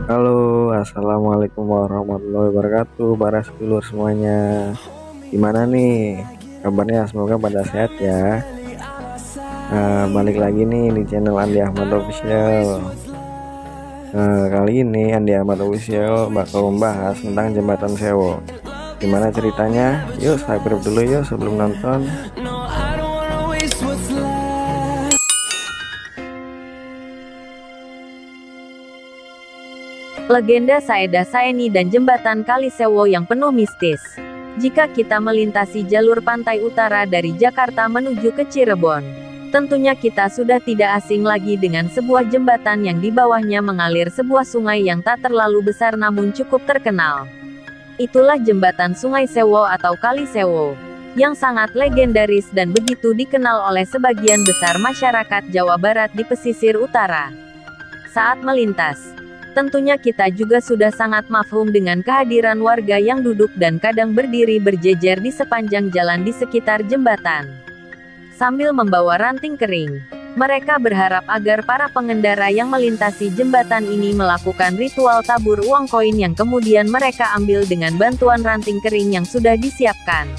Halo, assalamualaikum warahmatullahi wabarakatuh, para sedulur semuanya. Gimana nih kabarnya? Semoga pada sehat ya. Balik lagi nih di channel Andi Ahmad Official. Kali ini Andi Ahmad Official bakal membahas tentang Jembatan Sewo. Gimana ceritanya? Yuk subscribe dulu yuk sebelum nonton. Legenda Saedah Saeni dan Jembatan Kali Sewo yang penuh mistis. Jika kita melintasi jalur pantai utara dari Jakarta menuju ke Cirebon, tentunya kita sudah tidak asing lagi dengan sebuah jembatan yang di bawahnya mengalir sebuah sungai yang tak terlalu besar namun cukup terkenal. Itulah jembatan Sungai Sewo atau Kali Sewo, yang sangat legendaris dan begitu dikenal oleh sebagian besar masyarakat Jawa Barat di pesisir utara. Saat melintas, tentunya kita juga sudah sangat mafhum dengan kehadiran warga yang duduk dan kadang berdiri berjejer di sepanjang jalan di sekitar jembatan. Sambil membawa ranting kering, mereka berharap agar para pengendara yang melintasi jembatan ini melakukan ritual tabur uang koin yang kemudian mereka ambil dengan bantuan ranting kering yang sudah disiapkan.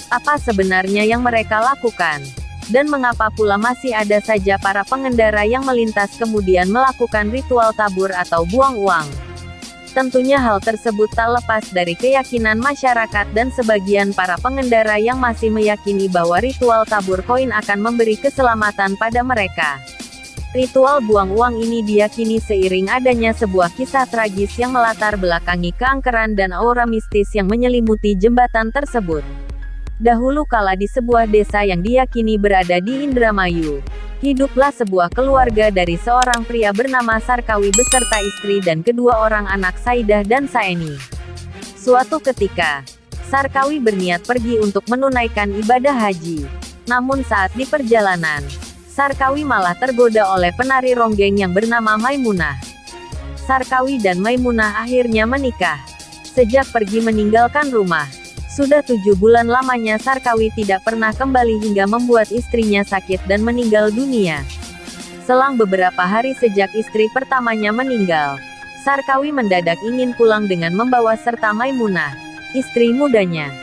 Apa sebenarnya yang mereka lakukan? Dan mengapa pula masih ada saja para pengendara yang melintas kemudian melakukan ritual tabur atau buang uang? Tentunya hal tersebut tak lepas dari keyakinan masyarakat dan sebagian para pengendara yang masih meyakini bahwa ritual tabur koin akan memberi keselamatan pada mereka. Ritual buang uang ini diyakini seiring adanya sebuah kisah tragis yang melatar belakangi keangkeran dan aura mistis yang menyelimuti jembatan tersebut. Dahulu kala di sebuah desa yang diyakini berada di Indramayu, hiduplah sebuah keluarga dari seorang pria bernama Sarkawi beserta istri dan kedua orang anak Saidah dan Saeni. Suatu ketika, Sarkawi berniat pergi untuk menunaikan ibadah haji. Namun saat di perjalanan, Sarkawi malah tergoda oleh penari ronggeng yang bernama Maimunah. Sarkawi dan Maimunah akhirnya menikah. Sejak pergi meninggalkan rumah, sudah 7 bulan lamanya Sarkawi tidak pernah kembali hingga membuat istrinya sakit dan meninggal dunia. Selang beberapa hari sejak istri pertamanya meninggal, Sarkawi mendadak ingin pulang dengan membawa serta Maimunah, istri mudanya.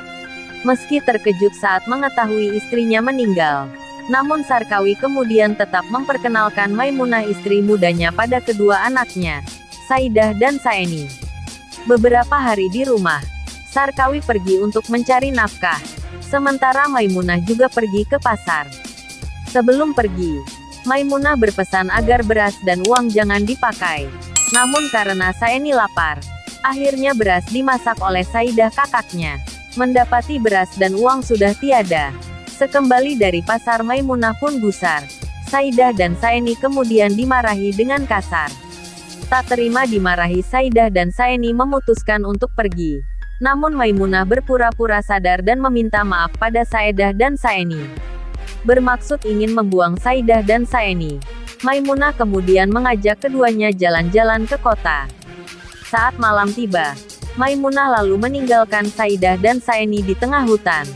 Meski terkejut saat mengetahui istrinya meninggal, namun Sarkawi kemudian tetap memperkenalkan Maimunah istri mudanya pada kedua anaknya, Saidah dan Saeni. Beberapa hari di rumah, Sarkawi pergi untuk mencari nafkah, sementara Maimunah juga pergi ke pasar. Sebelum pergi, Maimunah berpesan agar beras dan uang jangan dipakai. Namun karena Saeni lapar, akhirnya beras dimasak oleh Saidah kakaknya. Mendapati beras dan uang sudah tiada, sekembali dari pasar Maimunah pun gusar. Saidah dan Saeni kemudian dimarahi dengan kasar. Tak terima dimarahi, Saidah dan Saeni memutuskan untuk pergi. Namun Maimunah berpura-pura sadar dan meminta maaf pada Saidah dan Saeni. Bermaksud ingin membuang Saidah dan Saeni, Maimunah kemudian mengajak keduanya jalan-jalan ke kota. Saat malam tiba, Maimunah lalu meninggalkan Saidah dan Saeni di tengah hutan.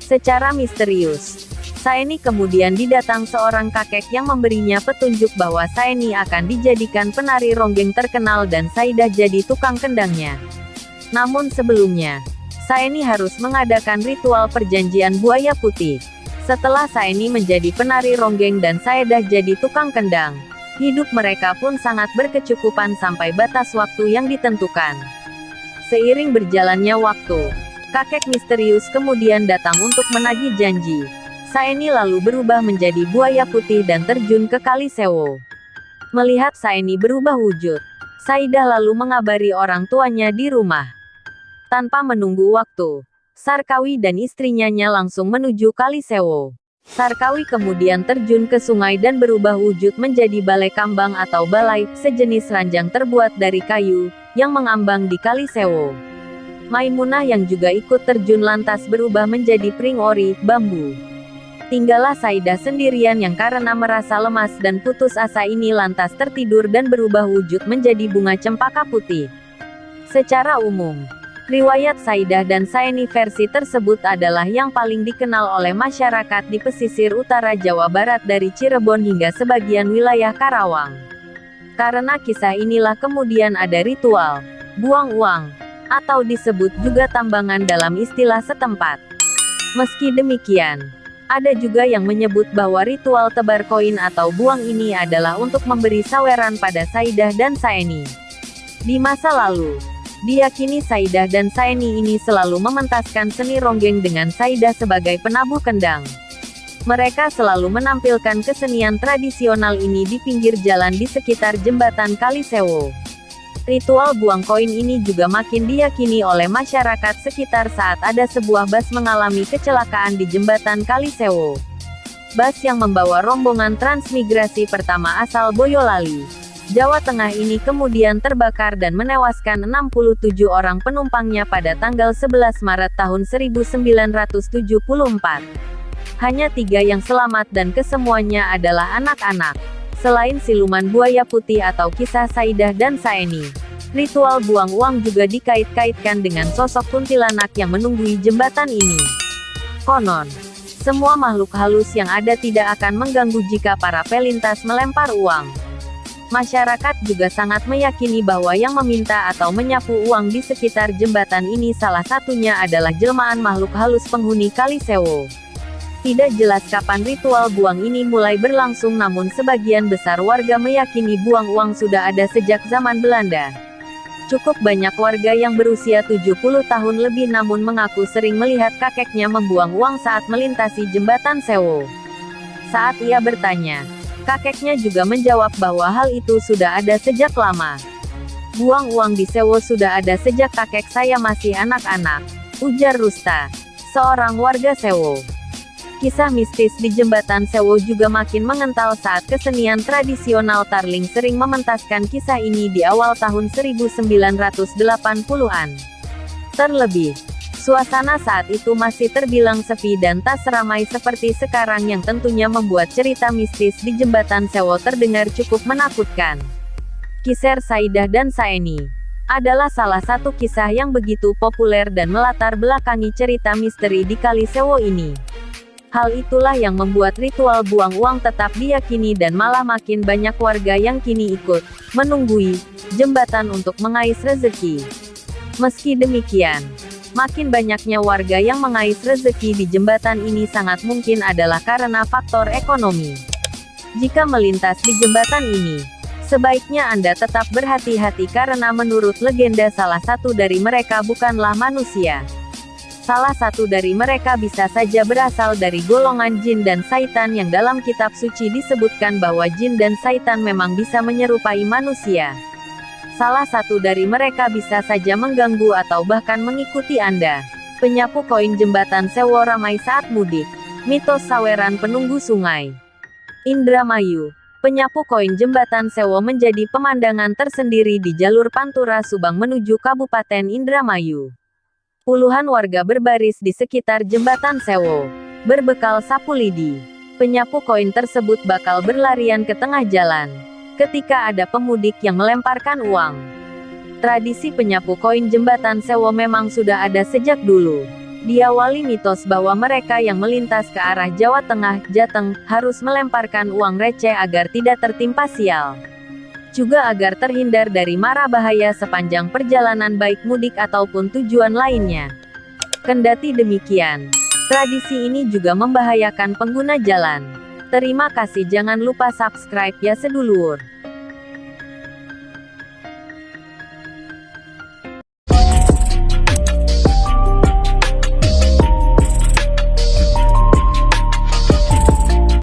Secara misterius, Saeni kemudian didatang seorang kakek yang memberinya petunjuk bahwa Saeni akan dijadikan penari ronggeng terkenal dan Saidah jadi tukang kendangnya. Namun sebelumnya, Saeni harus mengadakan ritual perjanjian buaya putih. Setelah Saeni menjadi penari ronggeng dan Saidah jadi tukang kendang, hidup mereka pun sangat berkecukupan sampai batas waktu yang ditentukan. Seiring berjalannya waktu, kakek misterius kemudian datang untuk menagih janji. Saeni lalu berubah menjadi buaya putih dan terjun ke Kali Sewo. Melihat Saeni berubah wujud, Saidah lalu mengabari orang tuanya di rumah. Tanpa menunggu waktu, Sarkawi dan istrinya langsung menuju Kali Sewo. Sarkawi kemudian terjun ke sungai dan berubah wujud menjadi balai kambang atau balai, sejenis ranjang terbuat dari kayu, yang mengambang di Kali Sewo. Maimunah yang juga ikut terjun lantas berubah menjadi pring ori, bambu. Tinggallah Saidah sendirian yang karena merasa lemas dan putus asa ini lantas tertidur dan berubah wujud menjadi bunga cempaka putih. Secara umum, riwayat Saidah dan Saeni versi tersebut adalah yang paling dikenal oleh masyarakat di pesisir utara Jawa Barat dari Cirebon hingga sebagian wilayah Karawang. Karena kisah inilah kemudian ada ritual buang uang, atau disebut juga tambangan dalam istilah setempat. Meski demikian, ada juga yang menyebut bahwa ritual tebar koin atau buang ini adalah untuk memberi saweran pada Saidah dan Saeni. Di masa lalu, diyakini Saidah dan Saeni ini selalu mementaskan seni ronggeng dengan Saidah sebagai penabuh kendang. Mereka selalu menampilkan kesenian tradisional ini di pinggir jalan di sekitar jembatan Kali Sewo. Ritual buang koin ini juga makin diyakini oleh masyarakat sekitar saat ada sebuah bus mengalami kecelakaan di jembatan Kali Sewo. Bus yang membawa rombongan transmigrasi pertama asal Boyolali, Jawa Tengah ini kemudian terbakar dan menewaskan 67 orang penumpangnya pada tanggal 11 Maret tahun 1974. Hanya 3 yang selamat dan kesemuanya adalah anak-anak. Selain siluman buaya putih atau kisah Saidah dan Saeni, ritual buang uang juga dikait-kaitkan dengan sosok kuntilanak yang menunggui jembatan ini. Konon, semua makhluk halus yang ada tidak akan mengganggu jika para pelintas melempar uang. Masyarakat juga sangat meyakini bahwa yang meminta atau menyapu uang di sekitar jembatan ini salah satunya adalah jelmaan makhluk halus penghuni Kali Sewo. Tidak jelas kapan ritual buang ini mulai berlangsung, namun sebagian besar warga meyakini buang uang sudah ada sejak zaman Belanda. Cukup banyak warga yang berusia 70 tahun lebih namun mengaku sering melihat kakeknya membuang uang saat melintasi jembatan Sewo. Saat ia bertanya, kakeknya juga menjawab bahwa hal itu sudah ada sejak lama. Buang uang di Sewo sudah ada sejak kakek saya masih anak-anak, ujar Rusta, seorang warga Sewo. Kisah mistis di jembatan Sewo juga makin mengental saat kesenian tradisional Tarling sering mementaskan kisah ini di awal tahun 1980-an. Terlebih, suasana saat itu masih terbilang sepi dan tak seramai seperti sekarang yang tentunya membuat cerita mistis di jembatan Sewo terdengar cukup menakutkan. Kisah Saidah dan Saeni adalah salah satu kisah yang begitu populer dan melatar belakangi cerita misteri di Kali Sewo ini. Hal itulah yang membuat ritual buang uang tetap diyakini dan malah makin banyak warga yang kini ikut menunggui jembatan untuk mengais rezeki. Meski demikian, makin banyaknya warga yang mengais rezeki di jembatan ini sangat mungkin adalah karena faktor ekonomi. Jika melintas di jembatan ini, sebaiknya Anda tetap berhati-hati karena menurut legenda salah satu dari mereka bukanlah manusia. Salah satu dari mereka bisa saja berasal dari golongan jin dan syaitan yang dalam kitab suci disebutkan bahwa jin dan syaitan memang bisa menyerupai manusia. Salah satu dari mereka bisa saja mengganggu atau bahkan mengikuti Anda. Penyapu koin jembatan Sewo ramai saat mudik. Mitos saweran penunggu sungai. Indramayu. Penyapu koin jembatan Sewo menjadi pemandangan tersendiri di jalur Pantura Subang menuju Kabupaten Indramayu. Puluhan warga berbaris di sekitar jembatan Sewo, berbekal sapu lidi. Penyapu koin tersebut bakal berlarian ke tengah jalan, ketika ada pemudik yang melemparkan uang. Tradisi penyapu koin jembatan Sewo memang sudah ada sejak dulu. Diawali mitos bahwa mereka yang melintas ke arah Jawa Tengah, Jateng, harus melemparkan uang receh agar tidak tertimpa sial. Juga agar terhindar dari mara bahaya sepanjang perjalanan baik mudik ataupun tujuan lainnya. Kendati demikian, tradisi ini juga membahayakan pengguna jalan. Terima kasih, jangan lupa subscribe ya sedulur.